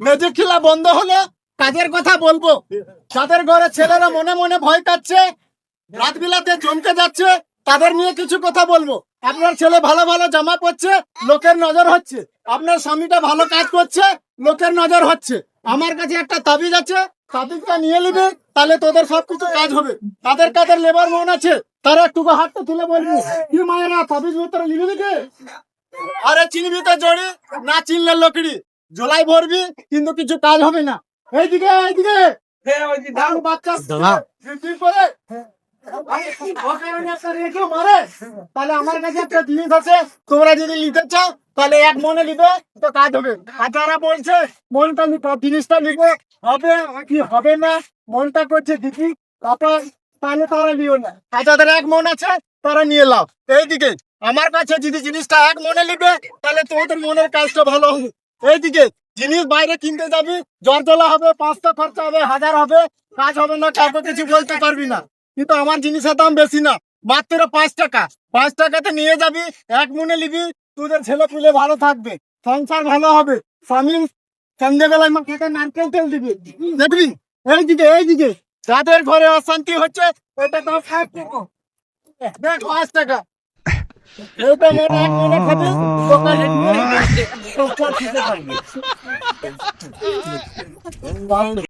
Magic খেলা বন্ধ হলো, কাজের কথা বলবো। যাদের ঘরে ছেলেরা মনে মনে ভয় পাচ্ছে, রাত বিলাতে চমকে যাচ্ছে, তাদের নিয়ে কিছু কথা বলবো। আপনার ছেলে ভালো ভালো জামা পরছে, লোকের নজর হচ্ছে। আপনার স্বামীটা ভালো কাজ করছে, লোকের নজর হচ্ছে। আমার কাছে একটা তাবিজ আছে, তাবিজটা নিয়ে নিবি, তাহলে তোদের সবকিছু কাজ হবে। তাদের কাদের লেবার মন আছে, তারা একটু হাতটা তুলে বলবি, কি মায়েরা তাবিজ মতো নিবি নাকি? আরে চিনবি তো জড়ি, না চিনলে লকড়ি। জলাই ভরবি, কিন্তু কিছু কাজ হবে না। এইদিকে এইদিকে বাচ্চা করে তাহলে আমার কাছে একটা জিনিস আছে, তোমরা যদি নিতে চাও তাহলে এক মনে নিবে, তো কাজ হবে। তারা বলছে মনটা জিনিসটা নিবে, হবে কি হবে না, মনটা করছে দিদি তারপর, তাহলে তারা নিও না। আর যাদের এক মন আছে তারা নিয়ে লাও। এইদিকে আমার কাছে যদি জিনিসটা এক মনে নিবে, তাহলে তোমাদের মনের কাজটা ভালো হবে। এইদিকে জিনিস বাইরে কিনতে যাবি, জ্বর জ্বলা হবে, 500 খরচা হবে, 1000 হবে, কাজ হবে না, কাউকে কিছু বলতে পারবি না। কিন্তু আমার জিনিসের দাম বেশি না, মাত্র 5 টাকা। 5 টাকাতে নিয়ে যাবি, এক মনে নিবি, তোদের ছেলে পুলে ভালো থাকবে, সংসার ভালো হবে। স্বামী সন্ধ্যেবেলায় মাকে নারকেল তেল দিবি, দেখবি। এইদিকে যাদের ঘরে অশান্তি হচ্ছে, ওটা তো 5 টাকা, দেখ 5 টাকা। এইটা মনে এক মনে খাবি, দোকানে গিয়ে সংসার খেতে পারবি।